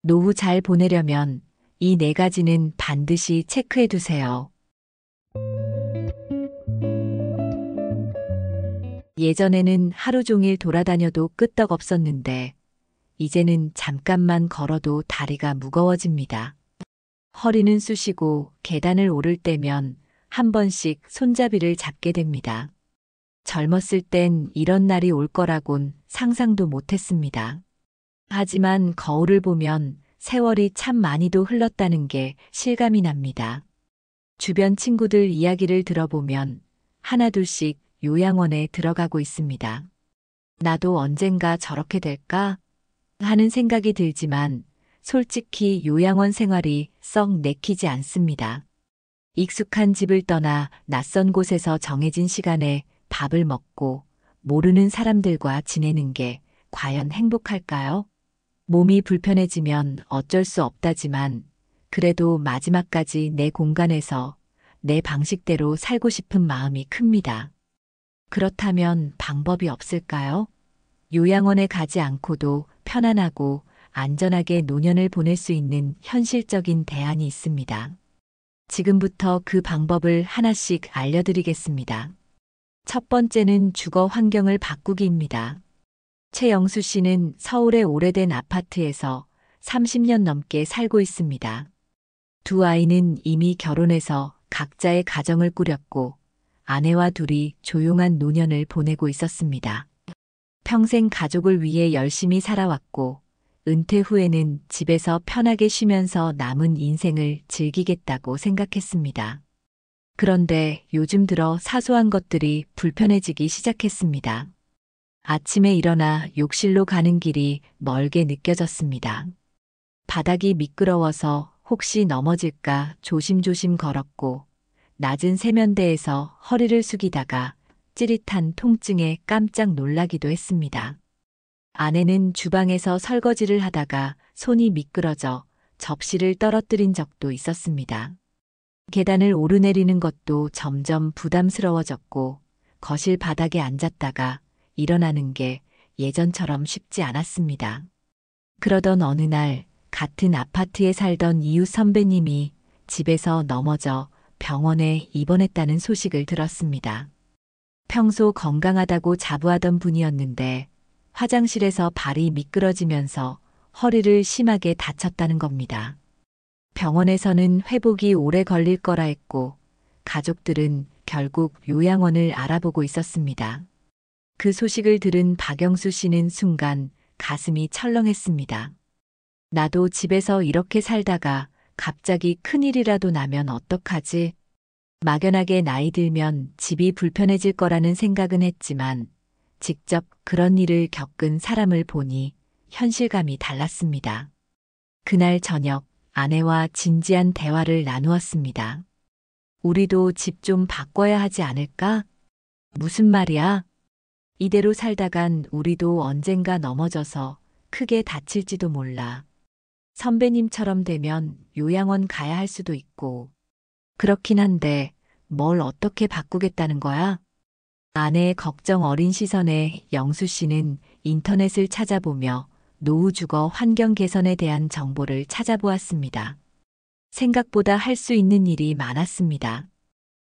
노후 잘 보내려면 이 네 가지는 반드시 체크해 두세요. 예전에는 하루 종일 돌아다녀도 끄떡없었는데, 이제는 잠깐만 걸어도 다리가 무거워집니다. 허리는 쑤시고 계단을 오를 때면 한 번씩 손잡이를 잡게 됩니다. 젊었을 땐 이런 날이 올 거라곤 상상도 못했습니다. 하지만 거울을 보면 세월이 참 많이도 흘렀다는 게 실감이 납니다. 주변 친구들 이야기를 들어보면 하나둘씩 요양원에 들어가고 있습니다. 나도 언젠가 저렇게 될까? 하는 생각이 들지만 솔직히 요양원 생활이 썩 내키지 않습니다. 익숙한 집을 떠나 낯선 곳에서 정해진 시간에 밥을 먹고 모르는 사람들과 지내는 게 과연 행복할까요? 몸이 불편해지면 어쩔 수 없다지만 그래도 마지막까지 내 공간에서 내 방식대로 살고 싶은 마음이 큽니다. 그렇다면 방법이 없을까요? 요양원에 가지 않고도 편안하고 안전하게 노년을 보낼 수 있는 현실적인 대안이 있습니다. 지금부터 그 방법을 하나씩 알려드리겠습니다. 첫 번째는 주거 환경을 바꾸기입니다. 최영수 씨는 서울의 오래된 아파트에서 30년 넘게 살고 있습니다. 두 아이는 이미 결혼해서 각자의 가정을 꾸렸고 아내와 둘이 조용한 노년을 보내고 있었습니다. 평생 가족을 위해 열심히 살아왔고 은퇴 후에는 집에서 편하게 쉬면서 남은 인생을 즐기겠다고 생각했습니다. 그런데 요즘 들어 사소한 것들이 불편해지기 시작했습니다. 아침에 일어나 욕실로 가는 길이 멀게 느껴졌습니다. 바닥이 미끄러워서 혹시 넘어질까 조심조심 걸었고 낮은 세면대에서 허리를 숙이다가 찌릿한 통증에 깜짝 놀라기도 했습니다. 아내는 주방에서 설거지를 하다가 손이 미끄러져 접시를 떨어뜨린 적도 있었습니다. 계단을 오르내리는 것도 점점 부담스러워졌고 거실 바닥에 앉았다가 일어나는 게 예전처럼 쉽지 않았습니다. 그러던 어느 날 같은 아파트에 살던 이웃 선배님이 집에서 넘어져 병원에 입원했다는 소식을 들었습니다. 평소 건강하다고 자부하던 분이었는데 화장실에서 발이 미끄러지면서 허리를 심하게 다쳤다는 겁니다. 병원에서는 회복이 오래 걸릴 거라 했고 가족들은 결국 요양원을 알아보고 있었습니다. 그 소식을 들은 박영수 씨는 순간 가슴이 철렁했습니다. 나도 집에서 이렇게 살다가 갑자기 큰일이라도 나면 어떡하지? 막연하게 나이 들면 집이 불편해질 거라는 생각은 했지만 직접 그런 일을 겪은 사람을 보니 현실감이 달랐습니다. 그날 저녁 아내와 진지한 대화를 나누었습니다. 우리도 집 좀 바꿔야 하지 않을까? 무슨 말이야? 이대로 살다간 우리도 언젠가 넘어져서 크게 다칠지도 몰라. 선배님처럼 되면 요양원 가야 할 수도 있고. 그렇긴 한데 뭘 어떻게 바꾸겠다는 거야? 아내의 걱정 어린 시선에 영수 씨는 인터넷을 찾아보며 노후 주거 환경 개선에 대한 정보를 찾아보았습니다. 생각보다 할 수 있는 일이 많았습니다.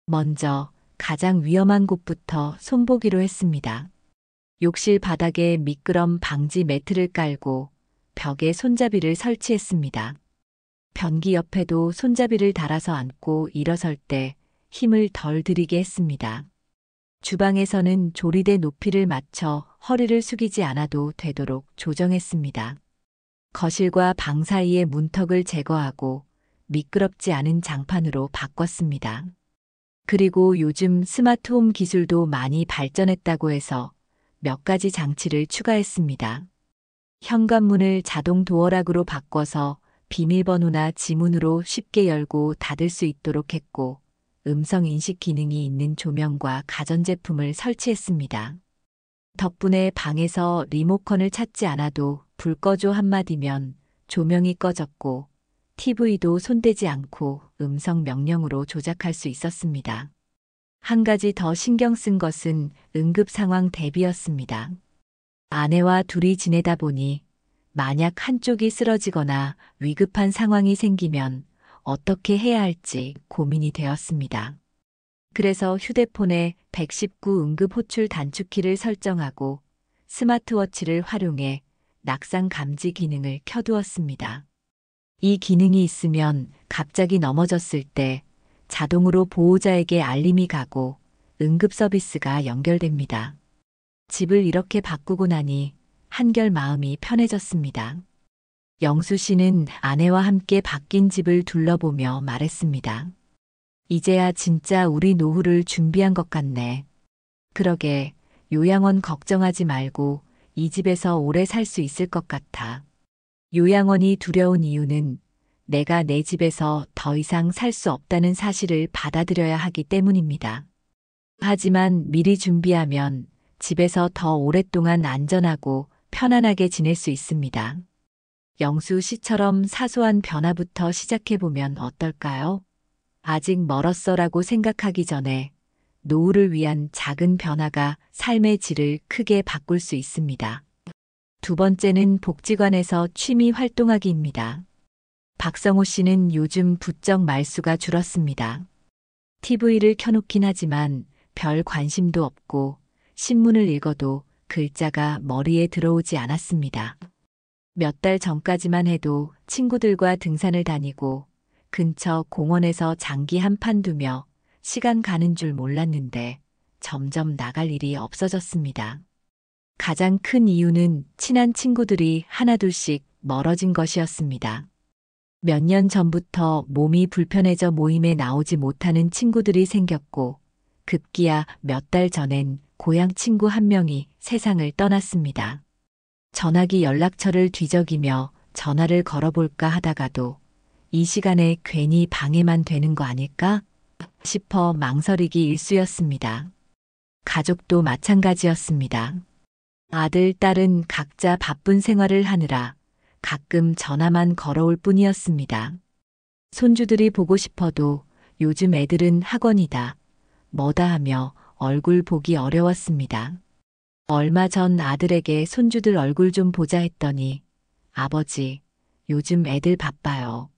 먼저 가장 위험한 곳부터 손보기로 했습니다. 욕실 바닥에 미끄럼 방지 매트를 깔고 벽에 손잡이를 설치했습니다. 변기 옆에도 손잡이를 달아서 앉고 일어설 때 힘을 덜 들이게 했습니다. 주방에서는 조리대 높이를 맞춰 허리를 숙이지 않아도 되도록 조정했습니다. 거실과 방 사이의 문턱을 제거하고 미끄럽지 않은 장판으로 바꿨습니다. 그리고 요즘 스마트홈 기술도 많이 발전했다고 해서 몇 가지 장치를 추가했습니다. 현관문을 자동 도어락으로 바꿔서 비밀번호나 지문으로 쉽게 열고 닫을 수 있도록 했고 음성 인식 기능이 있는 조명과 가전제품을 설치했습니다. 덕분에 방에서 리모컨을 찾지 않아도 불 꺼줘 한마디면 조명이 꺼졌고 TV도 손대지 않고 음성 명령으로 조작할 수 있었습니다. 한 가지 더 신경 쓴 것은 응급 상황 대비였습니다. 아내와 둘이 지내다 보니 만약 한쪽이 쓰러지거나 위급한 상황이 생기면 어떻게 해야 할지 고민이 되었습니다. 그래서 휴대폰에 119 응급 호출 단축키를 설정하고 스마트워치를 활용해 낙상 감지 기능을 켜두었습니다. 이 기능이 있으면 갑자기 넘어졌을 때 자동으로 보호자에게 알림이 가고 응급 서비스가 연결됩니다. 집을 이렇게 바꾸고 나니 한결 마음이 편해졌습니다. 영수 씨는 아내와 함께 바뀐 집을 둘러보며 말했습니다. 이제야 진짜 우리 노후를 준비한 것 같네. 그러게, 요양원 걱정하지 말고 이 집에서 오래 살 수 있을 것 같아. 요양원이 두려운 이유는 내가 내 집에서 더 이상 살 수 없다는 사실을 받아들여야 하기 때문입니다. 하지만 미리 준비하면 집에서 더 오랫동안 안전하고 편안하게 지낼 수 있습니다. 영수 씨처럼 사소한 변화부터 시작해보면 어떨까요? 아직 멀었어라고 생각하기 전에 노후를 위한 작은 변화가 삶의 질을 크게 바꿀 수 있습니다. 두 번째는 복지관에서 취미 활동하기입니다. 박성호 씨는 요즘 부쩍 말수가 줄었습니다. TV를 켜놓긴 하지만 별 관심도 없고 신문을 읽어도 글자가 머리에 들어오지 않았습니다. 몇 달 전까지만 해도 친구들과 등산을 다니고 근처 공원에서 장기 한판 두며 시간 가는 줄 몰랐는데 점점 나갈 일이 없어졌습니다. 가장 큰 이유는 친한 친구들이 하나둘씩 멀어진 것이었습니다. 몇 년 전부터 몸이 불편해져 모임에 나오지 못하는 친구들이 생겼고 급기야 몇 달 전엔 고향 친구 한 명이 세상을 떠났습니다. 전화기 연락처를 뒤적이며 전화를 걸어볼까 하다가도 이 시간에 괜히 방해만 되는 거 아닐까 싶어 망설이기 일쑤였습니다. 가족도 마찬가지였습니다. 아들, 딸은 각자 바쁜 생활을 하느라 가끔 전화만 걸어올 뿐이었습니다. 손주들이 보고 싶어도 요즘 애들은 학원이다, 뭐다 하며 얼굴 보기 어려웠습니다. 얼마 전 아들에게 손주들 얼굴 좀 보자 했더니 아버지, 요즘 애들 바빠요.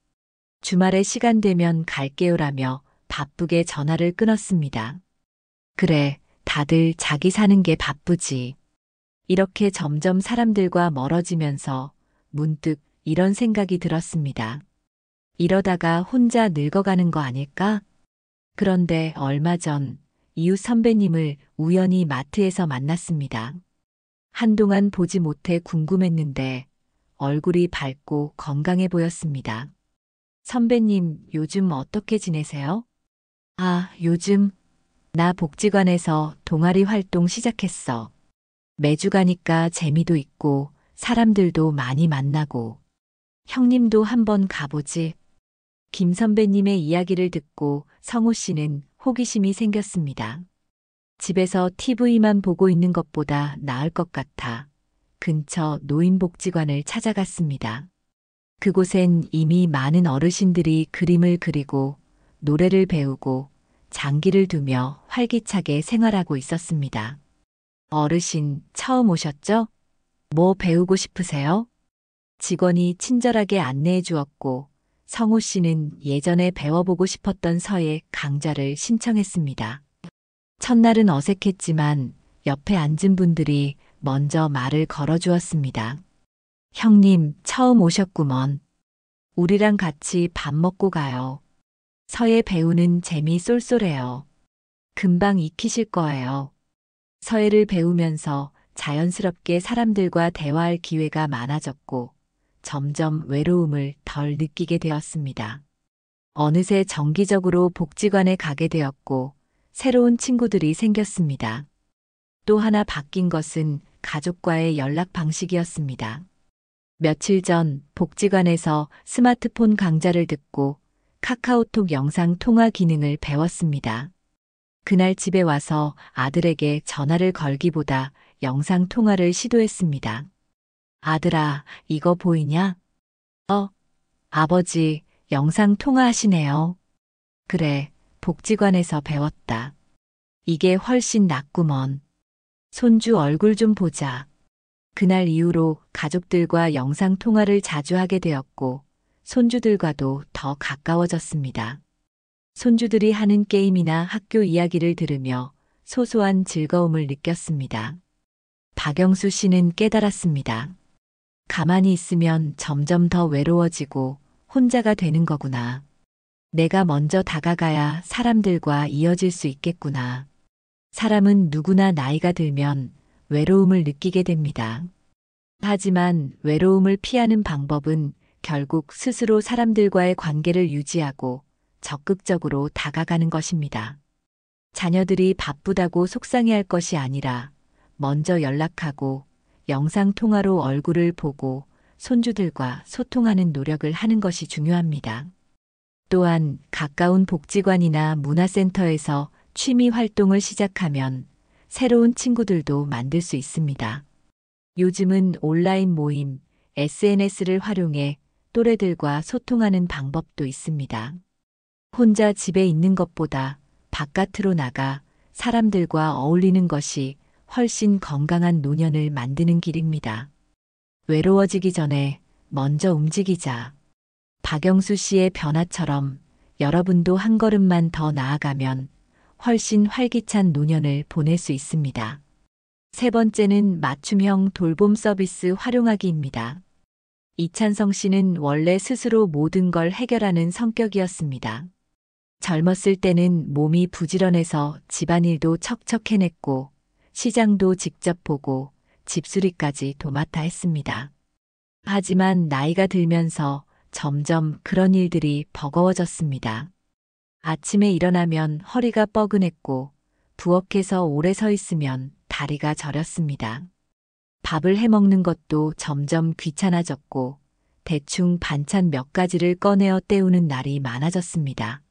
주말에 시간 되면 갈게요라며 바쁘게 전화를 끊었습니다. 그래, 다들 자기 사는 게 바쁘지. 이렇게 점점 사람들과 멀어지면서 문득 이런 생각이 들었습니다. 이러다가 혼자 늙어가는 거 아닐까? 그런데 얼마 전 이웃 선배님을 우연히 마트에서 만났습니다. 한동안 보지 못해 궁금했는데 얼굴이 밝고 건강해 보였습니다. 선배님, 요즘 어떻게 지내세요? 아, 요즘 나 복지관에서 동아리 활동 시작했어. 매주 가니까 재미도 있고 사람들도 많이 만나고. 형님도 한번 가보지. 김 선배님의 이야기를 듣고 성호 씨는 호기심이 생겼습니다. 집에서 TV만 보고 있는 것보다 나을 것 같아 근처 노인복지관을 찾아갔습니다. 그곳엔 이미 많은 어르신들이 그림을 그리고 노래를 배우고 장기를 두며 활기차게 생활하고 있었습니다. 어르신, 처음 오셨죠? 뭐 배우고 싶으세요? 직원이 친절하게 안내해 주었고 성호 씨는 예전에 배워보고 싶었던 서예 강좌를 신청했습니다. 첫날은 어색했지만 옆에 앉은 분들이 먼저 말을 걸어주었습니다. 형님, 처음 오셨구먼. 우리랑 같이 밥 먹고 가요. 서예 배우는 재미 쏠쏠해요. 금방 익히실 거예요. 서예를 배우면서 자연스럽게 사람들과 대화할 기회가 많아졌고 점점 외로움을 덜 느끼게 되었습니다. 어느새 정기적으로 복지관에 가게 되었고 새로운 친구들이 생겼습니다. 또 하나 바뀐 것은 가족과의 연락 방식이었습니다. 며칠 전 복지관에서 스마트폰 강좌를 듣고 카카오톡 영상 통화 기능을 배웠습니다. 그날 집에 와서 아들에게 전화를 걸기보다 영상 통화를 시도했습니다. 아들아, 이거 보이냐? 아버지, 영상 통화하시네요. 그래, 복지관에서 배웠다. 이게 훨씬 낫구먼. 손주 얼굴 좀 보자. 그날 이후로 가족들과 영상 통화를 자주 하게 되었고, 손주들과도 더 가까워졌습니다. 손주들이 하는 게임이나 학교 이야기를 들으며 소소한 즐거움을 느꼈습니다. 박영수 씨는 깨달았습니다. 가만히 있으면 점점 더 외로워지고 혼자가 되는 거구나. 내가 먼저 다가가야 사람들과 이어질 수 있겠구나. 사람은 누구나 나이가 들면 외로움을 느끼게 됩니다. 하지만 외로움을 피하는 방법은 결국 스스로 사람들과의 관계를 유지하고 적극적으로 다가가는 것입니다. 자녀들이 바쁘다고 속상해할 것이 아니라 먼저 연락하고 영상통화로 얼굴을 보고 손주들과 소통하는 노력을 하는 것이 중요합니다. 또한 가까운 복지관이나 문화센터에서 취미 활동을 시작하면 새로운 친구들도 만들 수 있습니다. 요즘은 온라인 모임, SNS를 활용해 또래들과 소통하는 방법도 있습니다. 혼자 집에 있는 것보다 바깥으로 나가 사람들과 어울리는 것이 훨씬 건강한 노년을 만드는 길입니다. 외로워지기 전에 먼저 움직이자. 박영수 씨의 변화처럼 여러분도 한 걸음만 더 나아가면 훨씬 활기찬 노년을 보낼 수 있습니다. 세 번째는 맞춤형 돌봄 서비스 활용하기입니다. 이찬성 씨는 원래 스스로 모든 걸 해결하는 성격이었습니다. 젊었을 때는 몸이 부지런해서 집안일도 척척 해냈고 시장도 직접 보고 집수리까지 도맡아 했습니다. 하지만 나이가 들면서 점점 그런 일들이 버거워졌습니다. 아침에 일어나면 허리가 뻐근했고 부엌에서 오래 서 있으면 다리가 저렸습니다. 밥을 해먹는 것도 점점 귀찮아졌고 대충 반찬 몇 가지를 꺼내어 때우는 날이 많아졌습니다.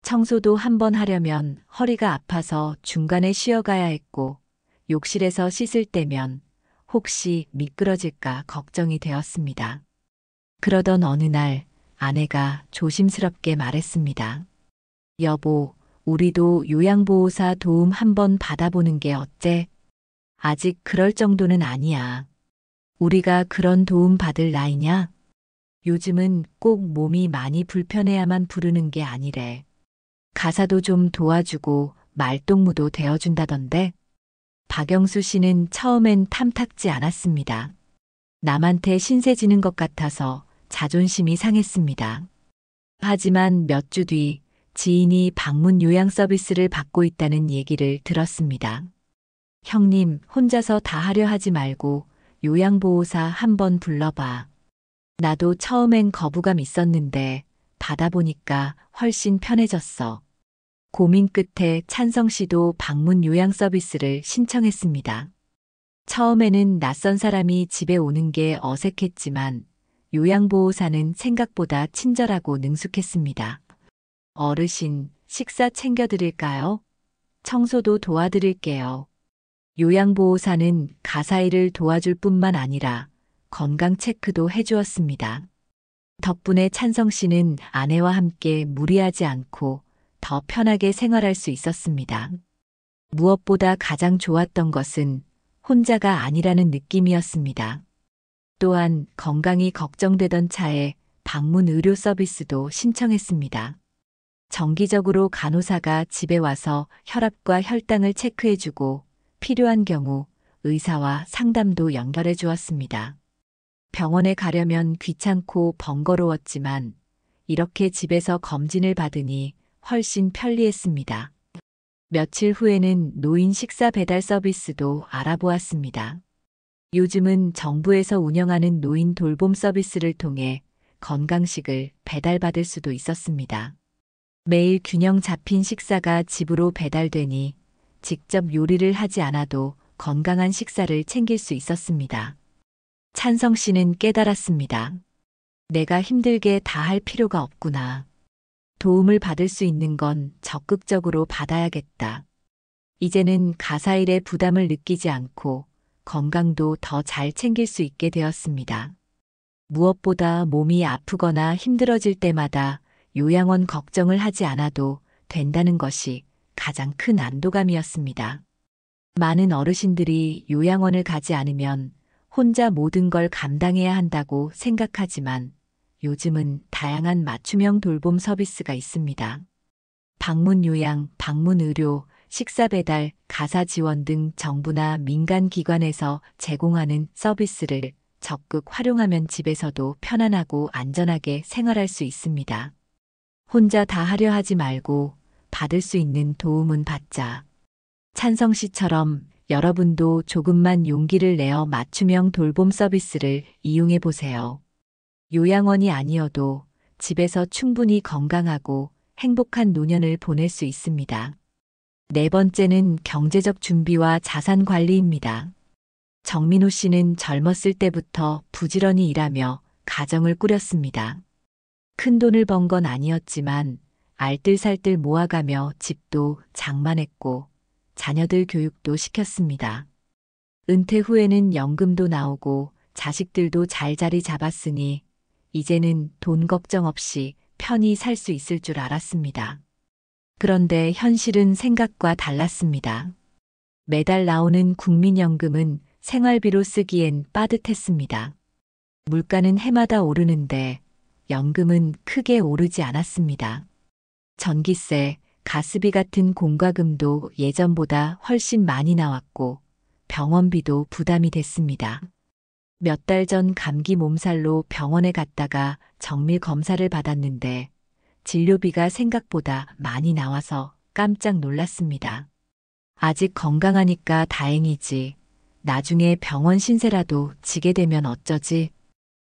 청소도 한번 하려면 허리가 아파서 중간에 쉬어가야 했고 욕실에서 씻을 때면 혹시 미끄러질까 걱정이 되었습니다. 그러던 어느 날 아내가 조심스럽게 말했습니다. 여보, 우리도 요양보호사 도움 한번 받아보는 게 어때? 아직 그럴 정도는 아니야. 우리가 그런 도움 받을 나이냐? 요즘은 꼭 몸이 많이 불편해야만 부르는 게 아니래. 가사도 좀 도와주고 말동무도 되어준다던데? 박영수 씨는 처음엔 탐탁지 않았습니다. 남한테 신세 지는 것 같아서 자존심이 상했습니다. 하지만 몇 주 뒤 지인이 방문 요양 서비스를 받고 있다는 얘기를 들었습니다. 형님, 혼자서 다 하려 하지 말고 요양보호사 한번 불러봐. 나도 처음엔 거부감 있었는데 받아보니까 훨씬 편해졌어. 고민 끝에 찬성 씨도 방문 요양 서비스를 신청했습니다. 처음에는 낯선 사람이 집에 오는 게 어색했지만 요양보호사는 생각보다 친절하고 능숙했습니다. 어르신, 식사 챙겨드릴까요? 청소도 도와드릴게요. 요양보호사는 가사일을 도와줄 뿐만 아니라 건강 체크도 해주었습니다. 덕분에 찬성 씨는 아내와 함께 무리하지 않고 더 편하게 생활할 수 있었습니다. 무엇보다 가장 좋았던 것은 혼자가 아니라는 느낌이었습니다. 또한 건강이 걱정되던 차에 방문 의료 서비스도 신청했습니다. 정기적으로 간호사가 집에 와서 혈압과 혈당을 체크해주고 필요한 경우 의사와 상담도 연결해 주었습니다. 병원에 가려면 귀찮고 번거로웠지만 이렇게 집에서 검진을 받으니 훨씬 편리했습니다. 며칠 후에는 노인 식사 배달 서비스도 알아보았습니다. 요즘은 정부에서 운영하는 노인 돌봄 서비스를 통해 건강식을 배달받을 수도 있었습니다. 매일 균형 잡힌 식사가 집으로 배달되니 직접 요리를 하지 않아도 건강한 식사를 챙길 수 있었습니다. 찬성 씨는 깨달았습니다. 내가 힘들게 다 할 필요가 없구나. 도움을 받을 수 있는 건 적극적으로 받아야겠다. 이제는 가사일에 부담을 느끼지 않고 건강도 더 잘 챙길 수 있게 되었습니다. 무엇보다 몸이 아프거나 힘들어질 때마다 요양원 걱정을 하지 않아도 된다는 것이 가장 큰 안도감이었습니다. 많은 어르신들이 요양원을 가지 않으면 혼자 모든 걸 감당해야 한다고 생각하지만 요즘은 다양한 맞춤형 돌봄 서비스가 있습니다. 방문 요양, 방문 의료, 식사 배달, 가사 지원 등 정부나 민간 기관에서 제공하는 서비스를 적극 활용하면 집에서도 편안하고 안전하게 생활할 수 있습니다. 혼자 다 하려 하지 말고 받을 수 있는 도움은 받자. 찬성 씨처럼 여러분도 조금만 용기를 내어 맞춤형 돌봄 서비스를 이용해 보세요. 요양원이 아니어도 집에서 충분히 건강하고 행복한 노년을 보낼 수 있습니다. 네 번째는 경제적 준비와 자산 관리입니다. 정민호 씨는 젊었을 때부터 부지런히 일하며 가정을 꾸렸습니다. 큰 돈을 번 건 아니었지만 알뜰살뜰 모아가며 집도 장만했고 자녀들 교육도 시켰습니다. 은퇴 후에는 연금도 나오고 자식들도 잘 자리 잡았으니 이제는 돈 걱정 없이 편히 살 수 있을 줄 알았습니다. 그런데 현실은 생각과 달랐습니다. 매달 나오는 국민연금은 생활비로 쓰기엔 빠듯했습니다. 물가는 해마다 오르는데 연금은 크게 오르지 않았습니다. 전기세, 가스비 같은 공과금도 예전보다 훨씬 많이 나왔고 병원비도 부담이 됐습니다. 몇 달 전 감기 몸살로 병원에 갔다가 정밀 검사를 받았는데 진료비가 생각보다 많이 나와서 깜짝 놀랐습니다. 아직 건강하니까 다행이지. 나중에 병원 신세라도 지게 되면 어쩌지?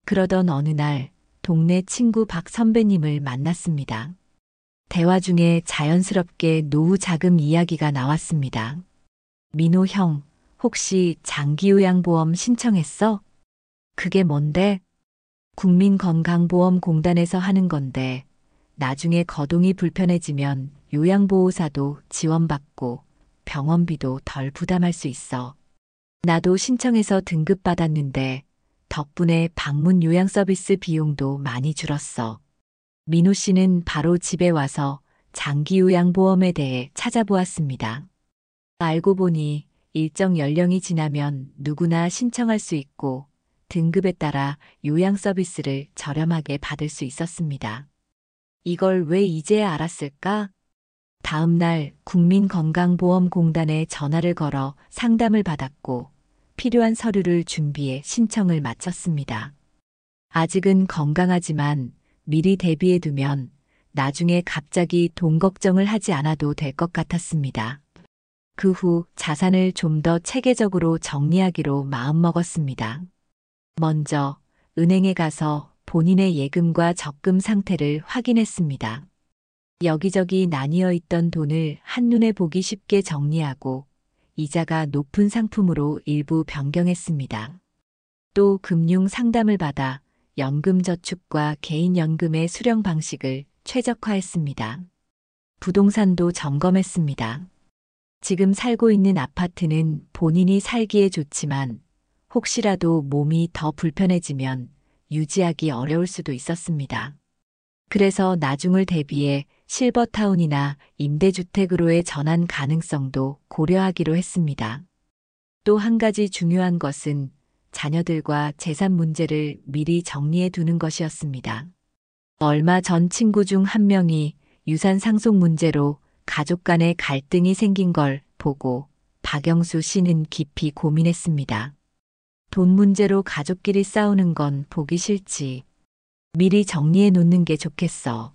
그러던 어느 날 동네 친구 박 선배님을 만났습니다. 대화 중에 자연스럽게 노후 자금 이야기가 나왔습니다. 민호 형, 혹시 장기요양보험 신청했어? 그게 뭔데? 국민건강보험공단에서 하는 건데 나중에 거동이 불편해지면 요양보호사도 지원받고 병원비도 덜 부담할 수 있어. 나도 신청해서 등급받았는데 덕분에 방문 요양 서비스 비용도 많이 줄었어. 민호 씨는 바로 집에 와서 장기요양보험에 대해 찾아보았습니다. 알고 보니 일정 연령이 지나면 누구나 신청할 수 있고 등급에 따라 요양 서비스를 저렴하게 받을 수 있었습니다. 이걸 왜 이제야 알았을까? 다음 날 국민건강보험공단에 전화를 걸어 상담을 받았고 필요한 서류를 준비해 신청을 마쳤습니다. 아직은 건강하지만 미리 대비해 두면 나중에 갑자기 돈 걱정을 하지 않아도 될 것 같았습니다. 그 후 자산을 좀 더 체계적으로 정리하기로 마음먹었습니다. 먼저 은행에 가서 본인의 예금과 적금 상태를 확인했습니다. 여기저기 나뉘어 있던 돈을 한눈에 보기 쉽게 정리하고 이자가 높은 상품으로 일부 변경했습니다. 또 금융 상담을 받아 연금저축과 개인연금의 수령 방식을 최적화했습니다. 부동산도 점검했습니다. 지금 살고 있는 아파트는 본인이 살기에 좋지만 혹시라도 몸이 더 불편해지면 유지하기 어려울 수도 있었습니다. 그래서 나중을 대비해 실버타운이나 임대주택으로의 전환 가능성도 고려하기로 했습니다. 또 한 가지 중요한 것은 자녀들과 재산 문제를 미리 정리해 두는 것이었습니다. 얼마 전 친구 중 한 명이 유산 상속 문제로 가족 간의 갈등이 생긴 걸 보고 박영수 씨는 깊이 고민했습니다. 돈 문제로 가족끼리 싸우는 건 보기 싫지. 미리 정리해 놓는 게 좋겠어.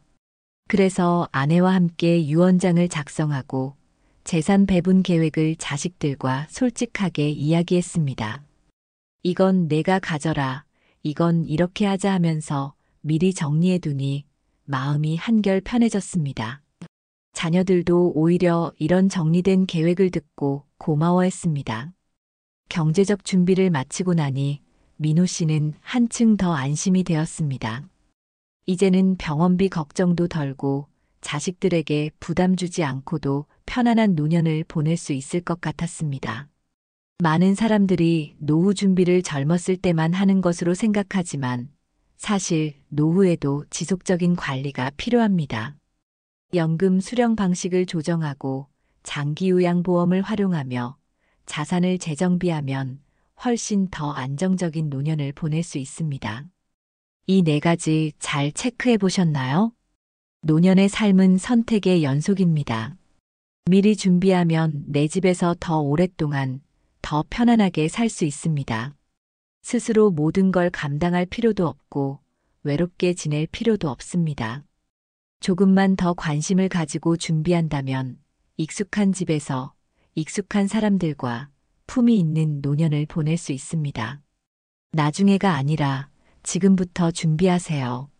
그래서 아내와 함께 유언장을 작성하고 재산 배분 계획을 자식들과 솔직하게 이야기했습니다. 이건 내가 가져라, 이건 이렇게 하자 하면서 미리 정리해 두니 마음이 한결 편해졌습니다. 자녀들도 오히려 이런 정리된 계획을 듣고 고마워했습니다. 경제적 준비를 마치고 나니 민호 씨는 한층 더 안심이 되었습니다. 이제는 병원비 걱정도 덜고 자식들에게 부담 주지 않고도 편안한 노년을 보낼 수 있을 것 같았습니다. 많은 사람들이 노후 준비를 젊었을 때만 하는 것으로 생각하지만 사실 노후에도 지속적인 관리가 필요합니다. 연금 수령 방식을 조정하고 장기요양보험을 활용하며 자산을 재정비하면 훨씬 더 안정적인 노년을 보낼 수 있습니다. 이 네 가지 잘 체크해 보셨나요? 노년의 삶은 선택의 연속입니다. 미리 준비하면 내 집에서 더 오랫동안 더 편안하게 살 수 있습니다. 스스로 모든 걸 감당할 필요도 없고 외롭게 지낼 필요도 없습니다. 조금만 더 관심을 가지고 준비한다면 익숙한 집에서 익숙한 사람들과 품이 있는 노년을 보낼 수 있습니다. 나중에가 아니라 지금부터 준비하세요.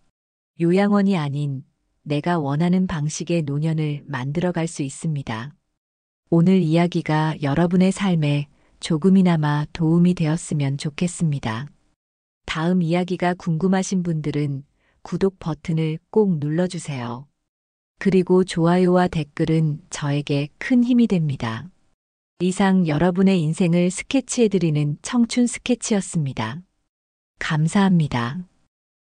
요양원이 아닌 내가 원하는 방식의 노년을 만들어갈 수 있습니다. 오늘 이야기가 여러분의 삶에 조금이나마 도움이 되었으면 좋겠습니다. 다음 이야기가 궁금하신 분들은 구독 버튼을 꼭 눌러주세요. 그리고 좋아요와 댓글은 저에게 큰 힘이 됩니다. 이상 여러분의 인생을 스케치해드리는 청춘 스케치였습니다. 감사합니다.